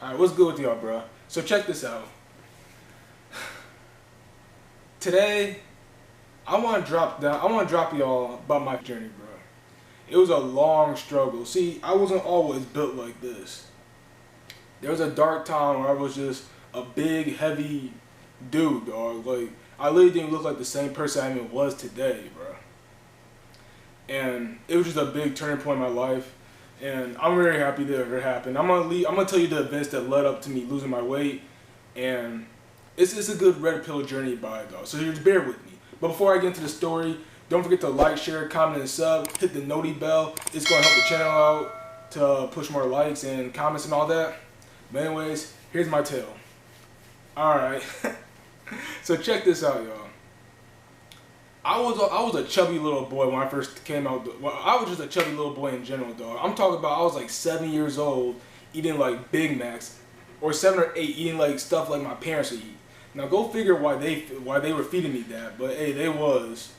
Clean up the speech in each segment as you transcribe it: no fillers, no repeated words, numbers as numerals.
Alright, what's good with y'all, bro? So check this out. Today, I want to drop y'all about my journey, bro. It was a long struggle. See, I wasn't always built like this. There was a dark time where I was just a big, heavy dude, dog. Like, I literally didn't look like the same person I even was today, bro. And it was just a big turning point in my life. And I'm very happy that it happened. I'm gonna tell you the events that led up to me losing my weight, and it's a good red pill journey by it, though. So just bear with me. But before I get into the story, don't forget to like, share, comment, and sub. Hit the noti bell. It's gonna help the channel out to push more likes and comments and all that. But anyways, here's my tale. All right. So check this out, y'all. I was a chubby little boy when I first came out. Well, I was just a chubby little boy in general, dog. I'm talking about I was like 7 years old eating like Big Macs, or 7 or 8 eating like stuff like my parents would eat. Now go figure why they were feeding me that, but hey, they was.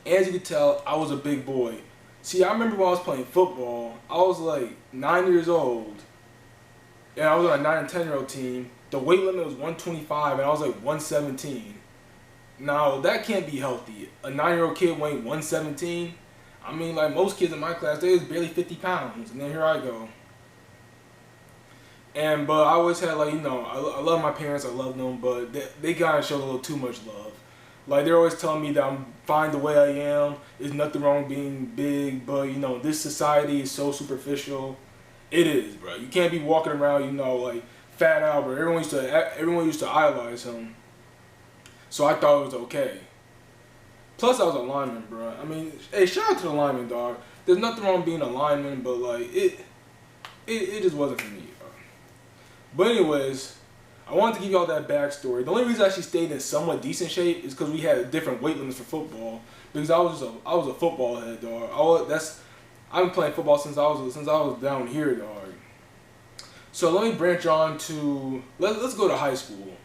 As you can tell, I was a big boy. See, I remember when I was playing football, I was like 9 years old, and I was on a 9 and 10-year-old team. The weight limit was 125, and I was like 117. Now, that can't be healthy. A 9-year-old kid weighing 117. I mean, like most kids in my class, they was barely 50 pounds. And then here I go. But I always had, like, you know, I love my parents, I love them, but they kind of showed a little too much love. Like, they're always telling me that I'm fine the way I am. There's nothing wrong with being big, but, you know, this society is so superficial. It is, bro. You can't be walking around, you know, like, Fat Albert. Everyone used to idolize him. So I thought it was okay. Plus, I was a lineman, bro. I mean, hey, shout out to the lineman, dog. There's nothing wrong with being a lineman, but like it just wasn't for me, bro. But anyways, I wanted to give y'all that backstory. The only reason I actually stayed in somewhat decent shape is because we had different weight limits for football. Because I was a football head, dog. I've been playing football since I was down here, dog. So let me branch on to let's go to high school.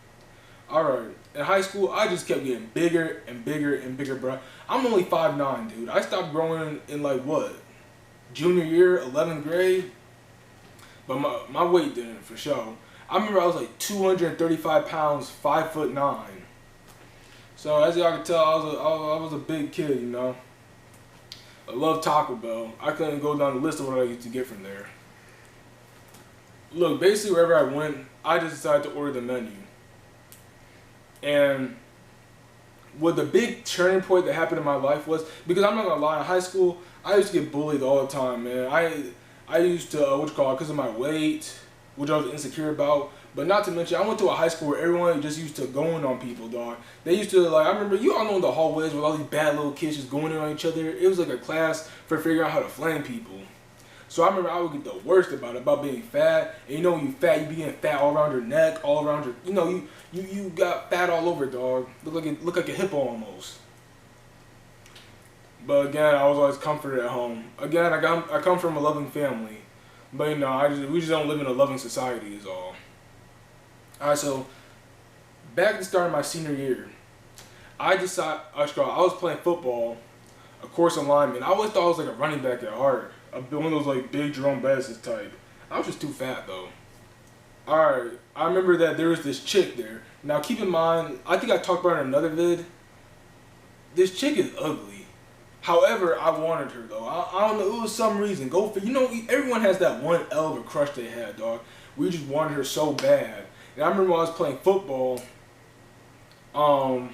All right. In high school, I just kept getting bigger and bigger and bigger, bro. I'm only 5'9", dude. I stopped growing in like what? Junior year, 11th grade? But my weight didn't, for sure. I remember I was like 235 pounds, 5'9". So as y'all can tell, I was a big kid, you know. I love Taco Bell. I couldn't go down the list of what I used to get from there. Look, basically wherever I went, I just decided to order the menu. And what the big turning point that happened in my life was, because I'm not gonna lie, in high school I used to get bullied all the time, man. I used to because of my weight, which I was insecure about. But not to mention, I went to a high school where everyone just used to going on people, dog. They used to, like, I remember, you all know in the hallways with all these bad little kids just going in on each other. It was like a class for figuring out how to flame people. So I remember I would get the worst about being fat. And you know when you fat, you be getting fat all around your neck, all around your, you know, you got fat all over, dog. Look like a hippo almost. But again, I was always comforted at home. Again, I come from a loving family. But you know, we just don't live in a loving society is all. Alright, so back at the start of my senior year, I was playing football, of course, a lineman. I always thought I was like a running back at heart. One of those like big Jerome Bettis type. I was just too fat though. Alright, I remember that there was this chick there. Now keep in mind, I think I talked about her in another vid. This chick is ugly. However, I wanted her though. I don't know, it was some reason. You know, everyone has that one L of a crush they had, dog. We just wanted her so bad. And I remember when I was playing football, I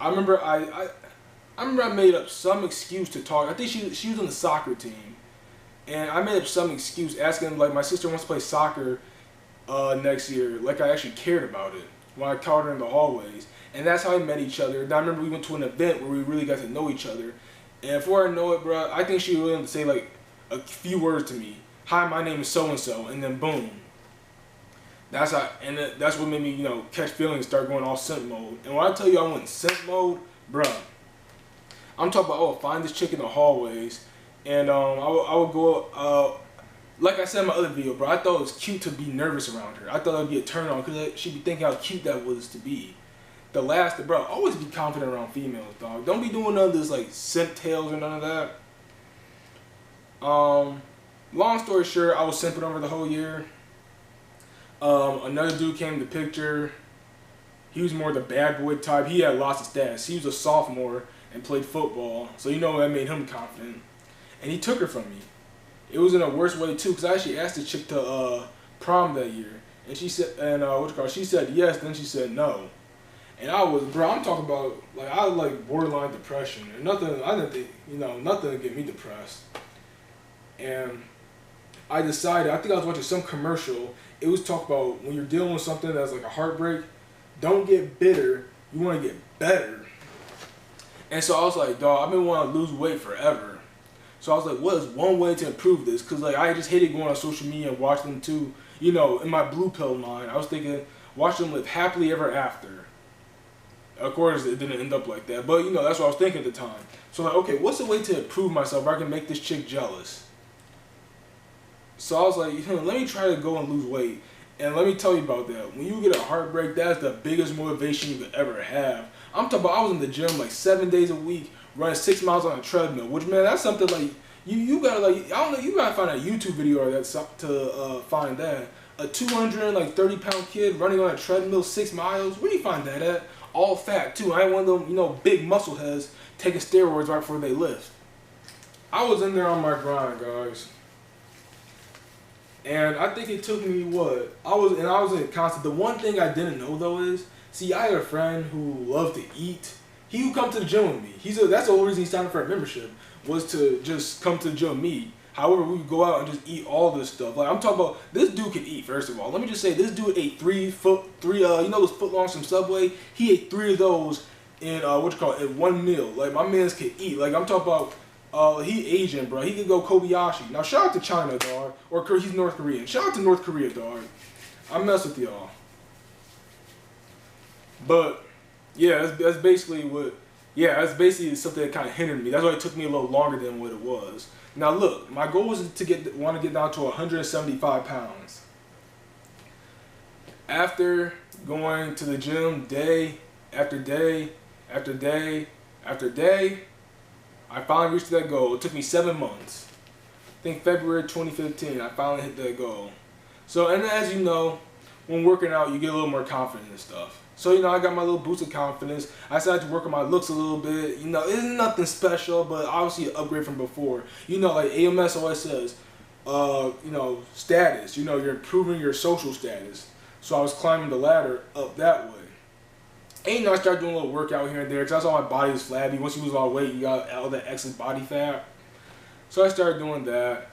remember I made up some excuse to talk. I think she was on the soccer team, and I made up some excuse asking, like, my sister wants to play soccer next year. Like I actually cared about it when I caught her in the hallways, and that's how we met each other. And I remember we went to an event where we really got to know each other. And before I know it, bro, I think she was willing to say like a few words to me. Hi, my name is so and so, and then boom. That's what made me, you know, catch feelings, start going all simp mode. And when I tell you I went simp mode, bruh, I'm talking about, I would find this chick in the hallways, and I would go, like I said in my other video, bro, I thought it was cute to be nervous around her. I thought it would be a turn on, because she'd be thinking how cute that was to be. Bro, always be confident around females, dog. Don't be doing none of this, like, simp tales or none of that. Long story short, I was simping over the whole year. Another dude came in the picture. He was more the bad boy type. He had lots of stats. He was a sophomore and played football, so you know that made him confident. And he took her from me. It was in a worse way too, because I actually asked the chick to prom that year, and she said, she said yes, then she said no. And I was, bro, I'm talking about, like, I was like borderline depression, and nothing, I didn't think, nothing to get me depressed. And I decided, I think I was watching some commercial, it was talk about when you're dealing with something that's like a heartbreak, don't get bitter, you want to get better. And so I was like, dog, I've been wanting to lose weight forever. So I was like, what is one way to improve this? Because like I just hated going on social media and watching them too, in my blue pill mind. I was thinking, watch them live happily ever after. Of course, it didn't end up like that, but that's what I was thinking at the time. So like, okay, what's the way to improve myself where I can make this chick jealous? So I was like, let me try to go and lose weight. And let me tell you about that. When you get a heartbreak, that's the biggest motivation you could ever have. I'm talking about, I was in the gym like 7 days a week, running 6 miles on a treadmill, which, man, that's something like, you gotta, like, I don't know, you gotta find a YouTube video or that to find that. A 230-pound kid running on a treadmill 6 miles, where do you find that at? All fat, too. I ain't one of them, big muscle heads taking steroids right before they lift. I was in there on my grind, guys. And I think it took me I was in constant. The one thing I didn't know though is, see, I had a friend who loved to eat. He would come to the gym with me. That's the whole reason he signed up for a membership, was to just come to the gym with me. However, we would go out and just eat all this stuff. Like, I'm talking about, this dude can eat, first of all. Let me just say, this dude ate those footlongs from Subway? He ate 3 of those in, in one meal. Like, my man's can eat. Like, I'm talking about, he Asian, bro. He could go Kobayashi. Now, shout out to China, dog. Or he's North Korean. Shout out to North Korea, dog. I mess with y'all. But, yeah, that's basically something that kind of hindered me. That's why it took me a little longer than what it was. Now, look, my goal was to want to get down to 175 pounds. After going to the gym day after day after day after day, I finally reached that goal. It took me 7 months. I think February 2015, I finally hit that goal. So, and as you know, when working out, you get a little more confident and stuff. So, I got my little boost of confidence. I started to work on my looks a little bit. It's nothing special, but obviously an upgrade from before. Like AMS always says, status. You're improving your social status. So I was climbing the ladder up that way. And I started doing a little workout here and there, because I saw my body was flabby. Once you lose all weight, you got all that excess body fat. So I started doing that.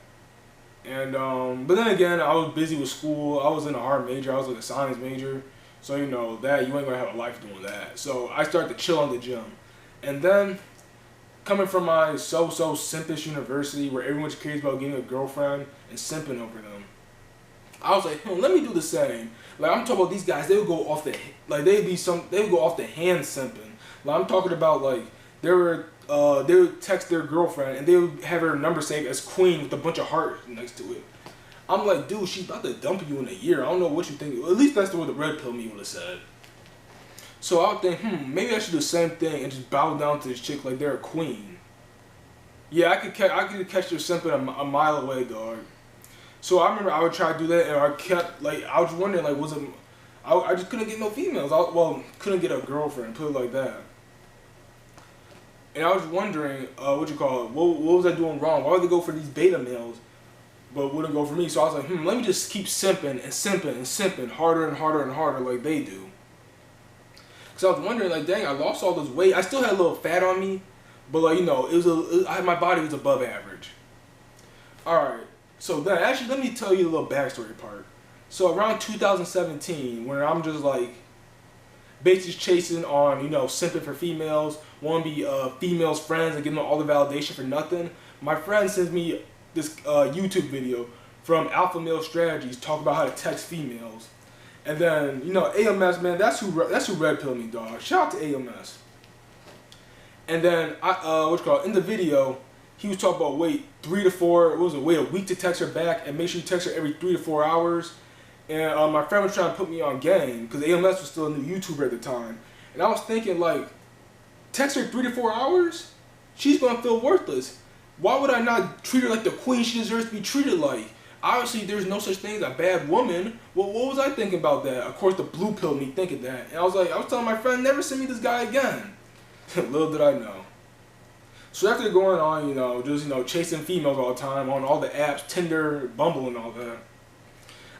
And, but then again, I was busy with school. I was in a hard major. I was like a science major. So, that you ain't gonna have a life doing that. So I started to chill on the gym. And then, coming from my so-so simpish university where everyone's curious about getting a girlfriend and simping over them, I was like, let me do the same. Like, I'm talking about these guys, they would go off the hand simping. Like, I'm talking about, like, they would text their girlfriend and they would have her number saved as Queen with a bunch of hearts next to it. I'm like, dude, she's about to dump you in a year. I don't know what you think. At least that's what the red pill me would have said. So I would think, maybe I should do the same thing and just bow down to this chick like they're a queen. Yeah, I could catch her simping a mile away, dog. So I remember I would try to do that, and I was wondering, like, I just couldn't get no females. Couldn't get a girlfriend, put it like that. And I was wondering, what was I doing wrong? Why would they go for these beta males, but wouldn't go for me? So I was like, let me just keep simping and simping and simping harder and harder and harder like they do. Because I was wondering, like, dang, I lost all this weight. I still had a little fat on me, but, like, my body was above average. Alright, so then, actually, let me tell you a little backstory part. So around 2017, when I'm just, like, basically chasing on, simping for females, want to be females' friends and getting all the validation for nothing, my friend sends me this YouTube video from Alpha Male Strategies talking about how to text females. And then, AMS, man, that's who red pilled me, dog. Shout out to AMS. And then, in the video, he was talking about wait 3 to 4, wait a week to text her back, and make sure you text her every 3 to 4 hours. And my friend was trying to put me on game, because AMS was still a new YouTuber at the time. And I was thinking, like, text her 3 to 4 hours? She's going to feel worthless. Why would I not treat her like the queen she deserves to be treated like? Obviously, there's no such thing as a bad woman. Well, what was I thinking about that? Of course, the blue pill me thinking that. And I was telling my friend, never send me this guy again. Little did I know. So after going on, just, chasing females all the time on all the apps, Tinder, Bumble, and all that,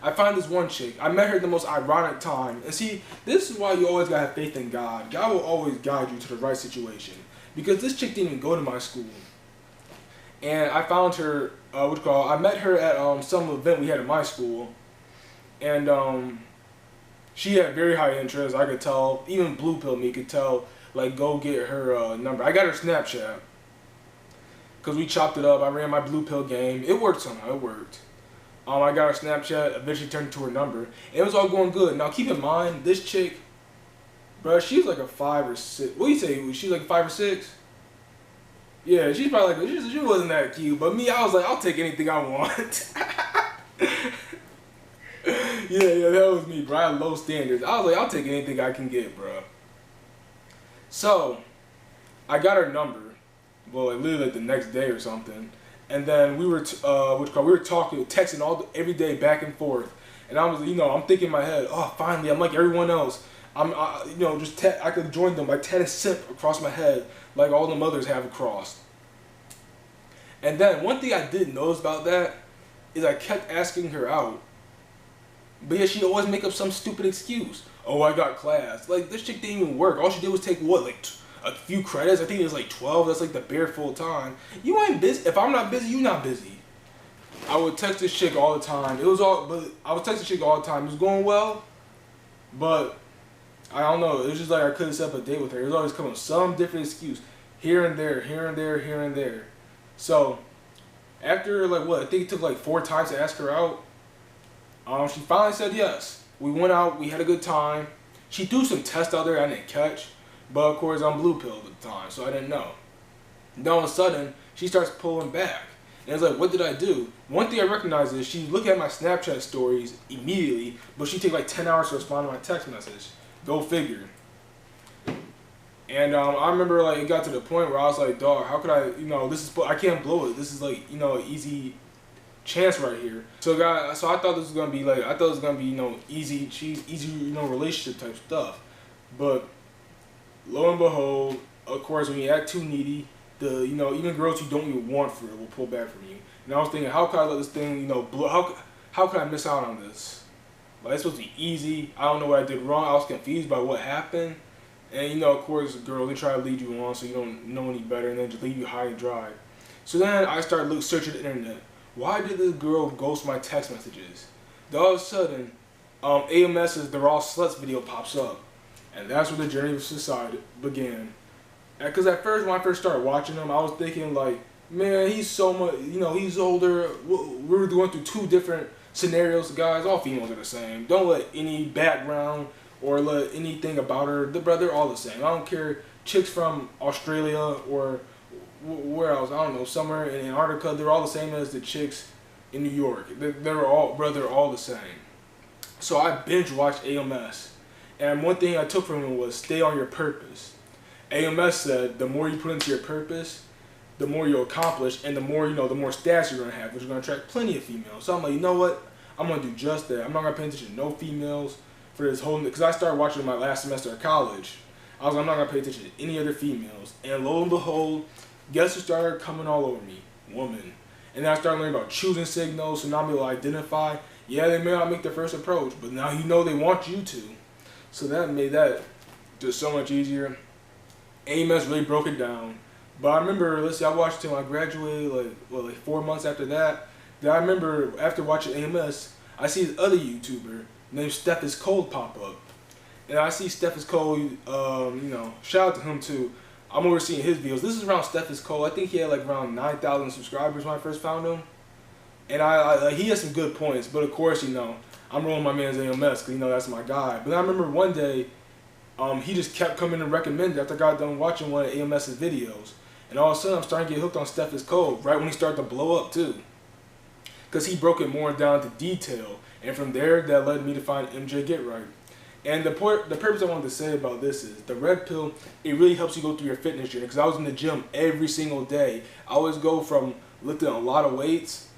I find this one chick. I met her at the most ironic time. And see, this is why you always gotta have faith in God. God will always guide you to the right situation. Because this chick didn't even go to my school. And I found her, I met her at some event we had at my school. And she had very high interest. I could tell, even blue pill me could tell, like, go get her number. I got her Snapchat. Because we chopped it up. I ran my blue pill game. It worked somehow. It worked. I got her Snapchat, eventually turned into her number. And it was all going good. Now, keep in mind, this chick, bro, she's like a 5 or 6. What do you say? She's like 5 or 6? Yeah, she's probably like, she wasn't that cute. But me, I was like, I'll take anything I want. yeah, that was me, bro. I had low standards. I was like, I'll take anything I can get, bro. So, I got her number. Well, like, literally like the next day or something. And then we were, we were talking, texting every day back and forth. And I was, I'm thinking in my head, oh, finally, I'm like everyone else. I could join them by tennis simp across my head, like all the mothers have across. And then one thing I did notice about that is I kept asking her out, but yet she'd always make up some stupid excuse. Oh, I got class. Like, this chick didn't even work. All she did was take what, like a few credits? I think it was like 12. That's like the bare full time. You ain't busy. If I'm not busy, you not busy. I would text this chick all the time. I would text this chick all the time. It was going well, but I don't know. It was just like I couldn't set up a date with her. It was always coming with some different excuse, here and there, here and there, here and there. So after I think it took like 4 times to ask her out. She finally said yes. We went out. We had a good time. She threw some tests out there I didn't catch, but of course I'm blue pill at the time, so I didn't know. Then all of a sudden she starts pulling back. And it's like, what did I do? One thing I recognize is she look at my Snapchat stories immediately, but she take like 10 hours to respond to my text message. Go figure. And I remember it got to the point where I was like, dog, how could I, I can't blow it. This is like, an easy chance right here. So I thought this was gonna be easy, relationship type stuff. But lo and behold, of course, when you act too needy, even girls you don't even want for it will pull back from you. And I was thinking, how could I let this thing, blow? How could I miss out on this? Like, it's supposed to be easy. I don't know what I did wrong. I was confused by what happened. And, of course, girls, they try to lead you on so you don't know any better and then just leave you high and dry. So then I started searching the internet. Why did this girl ghost my text messages? Then all of a sudden, AMS's They're All Sluts video pops up. And that's where the journey of society began. Because at first, when I first started watching them, I was thinking like, man, he's so much, he's older. We were going through 2 different scenarios, guys. All females are the same. Don't let any background or let anything about her. They're all the same. I don't care. Chicks from Australia or where else, I don't know, somewhere in Antarctica, they're all the same as the chicks in New York. They're all the same. So I binge watched AMS. And one thing I took from him was stay on your purpose. AMS said the more you put into your purpose, the more you'll accomplish, and the more the more stats you're gonna have, which is gonna attract plenty of females. So I'm like, you know what? I'm gonna do just that. I'm not gonna pay attention to no females for this whole, because I started watching my last semester of college. I was like, I'm not gonna pay attention to any other females. And lo and behold, guess who started coming all over me? Woman. And then I started learning about choosing signals, so now I'm able to identify. Yeah, they may not make the first approach, but now they want you to. So that made that just so much easier. AMS really broke it down. But I remember, I watched him, I graduated like 4 months after that. Then I remember after watching AMS, I see this other YouTuber named Steph is Cold pop up. And I see Steph is Cold, shout out to him too. I'm overseeing his videos. This is around Steph is Cold. I think he had like around 9,000 subscribers when I first found him. And he has some good points, but of course, I'm rolling my man's AMS because that's my guy. But I remember one day, he just kept coming and recommended after I got done watching one of AMS's videos. And all of a sudden, I'm starting to get hooked on Steph is Cold, right when he started to blow up too. Because he broke it more down to detail. And from there, that led me to find MJ Get Right. And the purpose I wanted to say about this is, the red pill, it really helps you go through your fitness journey. Because I was in the gym every single day. I always go from lifting a lot of weights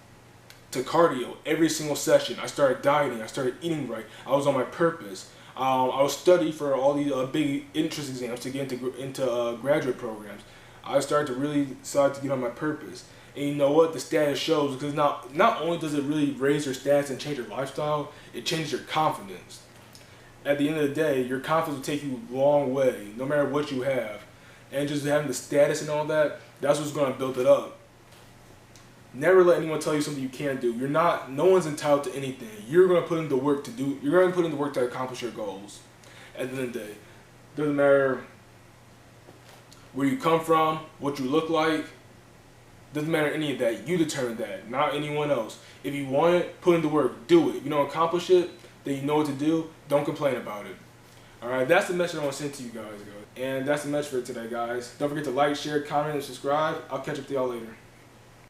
to cardio every single session. I started dieting. I started eating right. I was on my purpose. I was studying for all these big entrance exams to get into graduate programs. I started to really decide to get on my purpose. And you know what? The status shows, because not only does it really raise your stats and change your lifestyle, it changes your confidence. At the end of the day, your confidence will take you a long way, no matter what you have. And just having the status and all that, that's what's going to build it up. Never let anyone tell you something you can't do. No one's entitled to anything. You're going to put in the work to accomplish your goals. At the end of the day, doesn't matter where you come from, what you look like, doesn't matter any of that. You determine that, not anyone else. If you want it, put in the work, do it. If you don't accomplish it, then you know what to do. Don't complain about it. Alright, that's the message I want to send to you guys. And that's the message for today, guys. Don't forget to like, share, comment, and subscribe. I'll catch up with y'all later.